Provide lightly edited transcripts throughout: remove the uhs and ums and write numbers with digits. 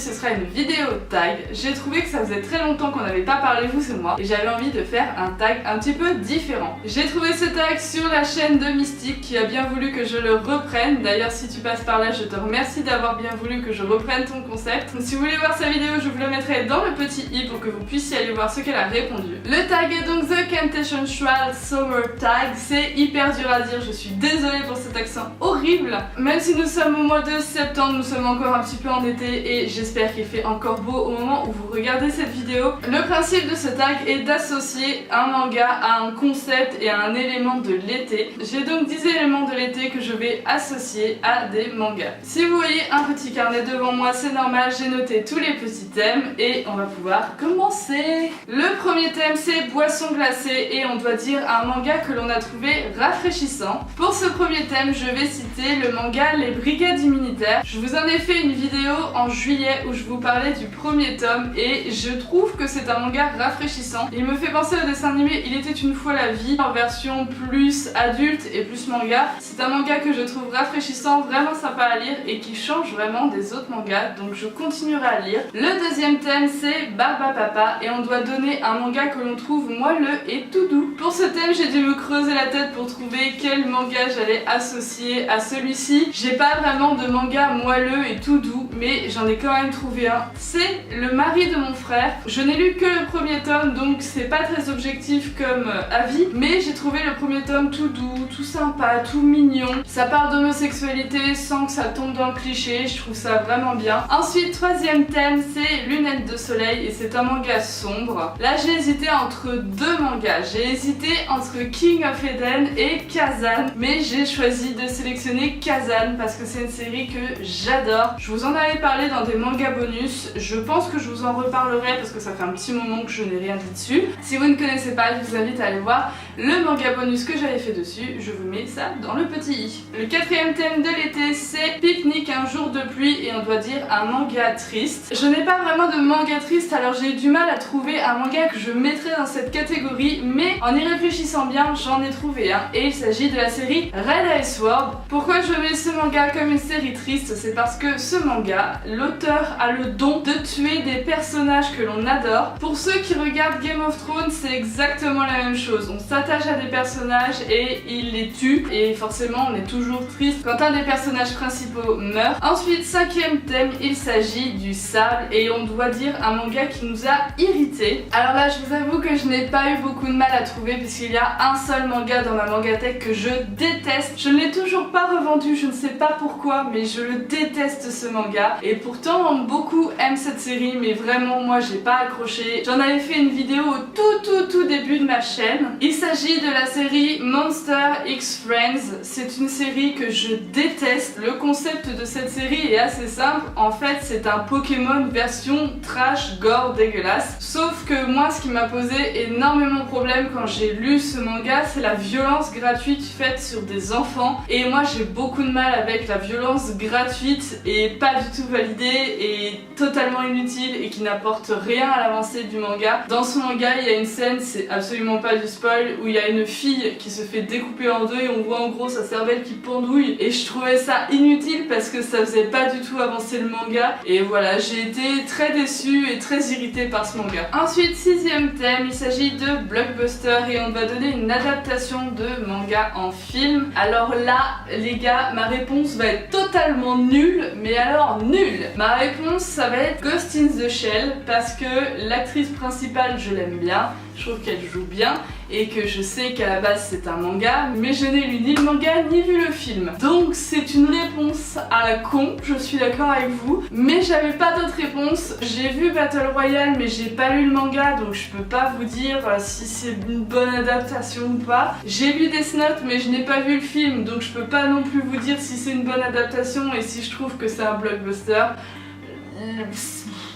ce sera une vidéo tag. J'ai trouvé que ça faisait très longtemps qu'on n'avait pas parlé vous et moi et j'avais envie de faire un tag un petit peu différent. J'ai trouvé ce tag sur la chaîne de Mystique qui a bien voulu que je le reprenne. D'ailleurs si tu passes par là je te remercie d'avoir bien voulu que je reprenne ton concept. Donc, si vous voulez voir sa vidéo je vous le mettrai dans le petit i pour que vous puissiez aller voir ce qu'elle a répondu. Le tag est donc The Temptation Trial Summer Tag. C'est hyper dur à dire, je suis désolée pour cet accent horrible. Même si nous sommes au mois de septembre, nous sommes encore un petit peu en été et j'espère qu'il fait encore beau au moment où vous regardez cette vidéo. Le principe de ce tag est d'associer un manga à un concept et à un élément de l'été. J'ai donc 10 éléments de l'été que je vais associer à des mangas. Si vous voyez un petit carnet devant moi, c'est normal, j'ai noté tous les petits thèmes et on va pouvoir commencer. Le premier thème c'est boisson glacée et on doit dire un manga que l'on a trouvé rafraîchissant. Pour ce premier thème, je vais citer le manga Les Brigades Immunitaires. Je vous en ai fait une vidéo en juillet où je vous parlais du premier tome et je trouve que c'est un manga rafraîchissant. Il me fait penser au dessin animé Il était une fois la vie en version plus adulte et plus manga. C'est un manga que je trouve rafraîchissant, vraiment sympa à lire et qui change vraiment des autres mangas, donc je continuerai à lire. Le deuxième thème c'est Barba Papa et on doit donner un manga que l'on trouve moelleux et tout doux. Pour ce thème j'ai dû me creuser la tête pour trouver quel manga j'allais associer à celui-ci. J'ai pas vraiment de manga moelleux et tout doux mais j'en ai quand même trouvé un. C'est Le mari de mon frère. Je n'ai lu que le premier tome donc c'est pas très objectif comme avis, mais j'ai trouvé le premier tome tout doux, tout sympa, tout mignon. Ça parle d'homosexualité sans que ça tombe dans le cliché, je trouve ça vraiment bien. Ensuite, troisième thème, c'est Lunettes de soleil et c'est un manga sombre. Là j'ai hésité entre deux mangas. J'ai hésité entre King of Eden et Kazan, mais j'ai choisi de sélectionner Kazan parce que c'est une série que j'adore. Je vous en avais parlé dans des mangas bonus, je pense que je vous en reparlerai parce que ça fait un petit moment que je n'ai rien dit dessus. Si vous ne connaissez pas, je vous invite à aller voir le manga bonus que j'avais fait dessus, je vous mets ça dans le petit i. Le quatrième thème de l'été c'est Pique-nique un jour de pluie et on doit dire un manga triste. Je n'ai pas vraiment de manga triste alors j'ai eu du mal à trouver un manga que je mettrais dans cette catégorie, mais en y réfléchissant bien j'en ai trouvé un et il s'agit de la série Red Ice World. Pourquoi je mets ce manga comme une série triste? C'est parce que ce manga, l'auteur a le don de tuer des personnages que l'on adore. Pour ceux qui regardent Game of Thrones c'est exactement la même chose, on s'attache à des personnages et il les tue et forcément on est toujours triste quand un des personnages principaux meurt. Ensuite, cinquième thème, il s'agit du sable et on doit dire un manga qui nous a irrités. Alors là je vous avoue que je n'ai pas eu beaucoup de mal à trouver puisqu'il y a un seul manga dans ma mangatech que je déteste. Je ne l'ai toujours pas revendu, je ne sais pas pourquoi mais je le déteste ce manga et pourtant beaucoup aiment cette série mais vraiment moi j'ai pas accroché. J'en avais fait une vidéo au tout début de ma chaîne. Il s'agit de la série Monster X Friends. C'est une série que je déteste. Le concept de cette série est assez simple. En fait, c'est un Pokémon version trash, gore, dégueulasse. Sauf que moi, ce qui m'a posé énormément de problèmes quand j'ai lu ce manga, c'est la violence gratuite faite sur des enfants. Et moi, j'ai beaucoup de mal avec la violence gratuite et pas du tout validée et totalement inutile et qui n'apporte rien à l'avancée du manga. Dans ce manga, il y a une scène, c'est absolument pas du spoil, où il y a une fille qui se fait découper en deux et on voit en gros sa cervelle qui pendouille et je trouvais ça inutile parce que ça faisait pas du tout avancer le manga et voilà, j'ai été très déçue et très irritée par ce manga. Ensuite, sixième thème, il s'agit de blockbuster et on va donner une adaptation de manga en film. Alors là, les gars, ma réponse va être totalement nulle, mais alors nulle. Ma réponse, ça va être Ghost in the Shell parce que l'actrice principale, je l'aime bien, je trouve qu'elle joue bien et que je sais qu'à la base c'est un manga, mais je n'ai lu ni le manga ni vu le film. Donc c'est une réponse à la con, je suis d'accord avec vous, mais j'avais pas d'autre réponse. J'ai vu Battle Royale mais j'ai pas lu le manga donc je peux pas vous dire si c'est une bonne adaptation ou pas. J'ai lu Death Note mais je n'ai pas vu le film donc je peux pas non plus vous dire si c'est une bonne adaptation et si je trouve que c'est un blockbuster.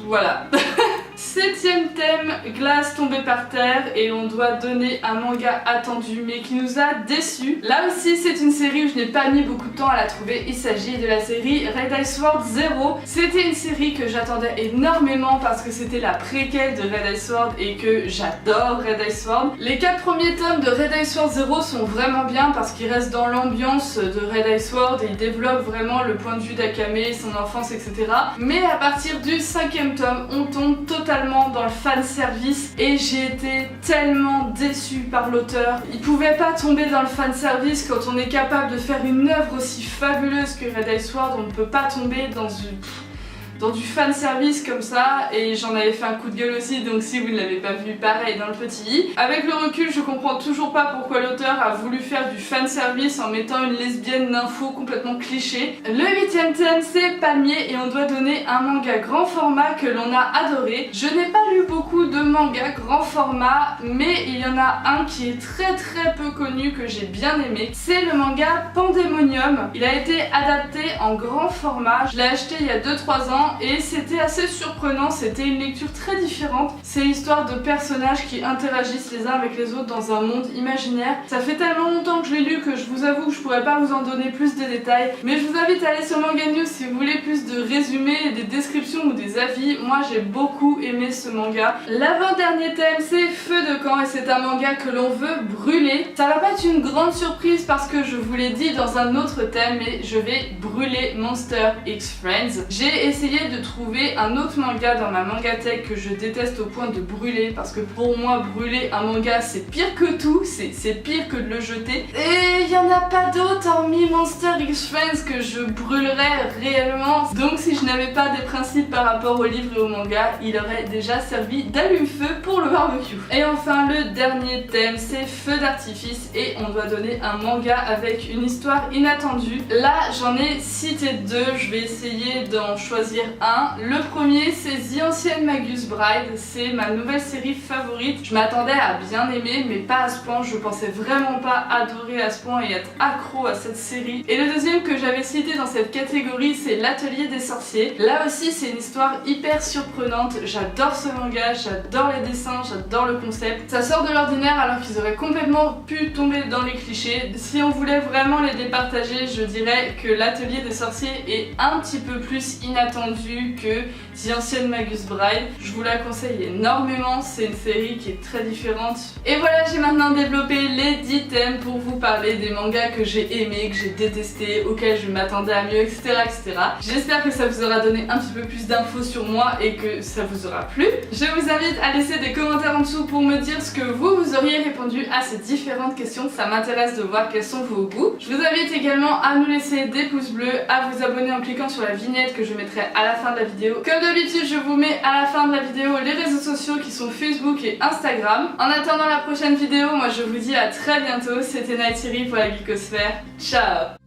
Voilà. 7ème thème, glace tombée par terre, et on doit donner un manga attendu mais qui nous a déçus. Là aussi c'est une série où je n'ai pas mis beaucoup de temps à la trouver, il s'agit de la série Red Ice Sword Zero. C'était une série que j'attendais énormément parce que c'était la préquelle de Red Ice Sword et que j'adore Red Ice Sword. Les 4 premiers tomes de Red Ice Sword Zero sont vraiment bien parce qu'ils restent dans l'ambiance de Red Ice Sword et ils développent vraiment le point de vue d'Akame, son enfance, etc. Mais à partir du 5ème tome, on tombe totalement dans le fan service et j'ai été tellement déçue par l'auteur. Il pouvait pas tomber dans le fan service quand on est capable de faire une œuvre aussi fabuleuse que Red Ice Sword. On ne peut pas tomber dans du fan service comme ça, et j'en avais fait un coup de gueule aussi, donc si vous ne l'avez pas vu, pareil dans le petit i. Avec le recul, je comprends toujours pas pourquoi l'auteur a voulu faire du fan service en mettant une lesbienne nympho complètement cliché. Le 8ème thème, c'est Palmier, et on doit donner un manga grand format que l'on a adoré. Je n'ai pas lu beaucoup de mangas grand format, mais il y en a un qui est très peu connu que j'ai bien aimé. C'est le manga Pandemonium. Il a été adapté en grand format. Je l'ai acheté il y a 2-3 ans et c'était assez surprenant, c'était une lecture très différente. C'est l'histoire de personnages qui interagissent les uns avec les autres dans un monde imaginaire. Ça fait tellement longtemps que je l'ai lu que je vous avoue que je pourrais pas vous en donner plus de détails, mais je vous invite à aller sur Manga News si vous voulez plus de résumés, des descriptions ou des avis. Moi j'ai beaucoup aimé ce manga. L'avant-dernier thème, c'est Feu de camp, et c'est un manga que l'on veut brûler. Ça va pas être une grande surprise parce que je vous l'ai dit dans un autre thème, mais je vais brûler Monster X Friends. J'ai essayé de trouver un autre manga dans ma mangatech que je déteste au point de brûler, parce que pour moi brûler un manga c'est pire que tout, c'est pire que de le jeter, et il y en a pas d'autre hormis Monster X Friends que je brûlerais réellement. Donc si je n'avais pas des principes par rapport au livre et au manga, il aurait déjà servi d'allume-feu pour le barbecue. Et enfin le dernier thème, c'est Feu d'artifice, et on doit donner un manga avec une histoire inattendue. Là j'en ai cité 2, je vais essayer d'en choisir un. Le premier, c'est The Ancient Magus Bride, c'est ma nouvelle série favorite. Je m'attendais à bien aimer, mais pas à ce point. Je pensais vraiment pas adorer à ce point et être accro à cette série. Et le deuxième que j'avais cité dans cette catégorie, c'est L'Atelier des Sorciers. Là aussi c'est une histoire hyper surprenante. J'adore ce manga, j'adore les dessins, j'adore le concept. Ça sort de l'ordinaire alors qu'ils auraient complètement pu tomber dans les clichés. Si on voulait vraiment les départager, je dirais que L'Atelier des Sorciers est un petit peu plus inattendu que The Ancient Magus Bride. Je vous la conseille énormément, c'est une série qui est très différente. Et voilà, j'ai maintenant développé les 10 thèmes pour vous parler des mangas que j'ai aimés, que j'ai détestés, auxquels je m'attendais à mieux, etc. J'espère que ça vous aura donné un petit peu plus d'infos sur moi et que ça vous aura plu. Je vous invite à laisser des commentaires en dessous pour me dire ce que vous auriez répondu à ces différentes questions. Ça m'intéresse de voir quels sont vos goûts. Je vous invite également à nous laisser des pouces bleus, à vous abonner en cliquant sur la vignette que je mettrai à la fin de la vidéo. Comme d'habitude, je vous mets à la fin de la vidéo les réseaux sociaux qui sont Facebook et Instagram. En attendant la prochaine vidéo, moi je vous dis à très bientôt. C'était Nightiri pour la Geekosphère. Ciao!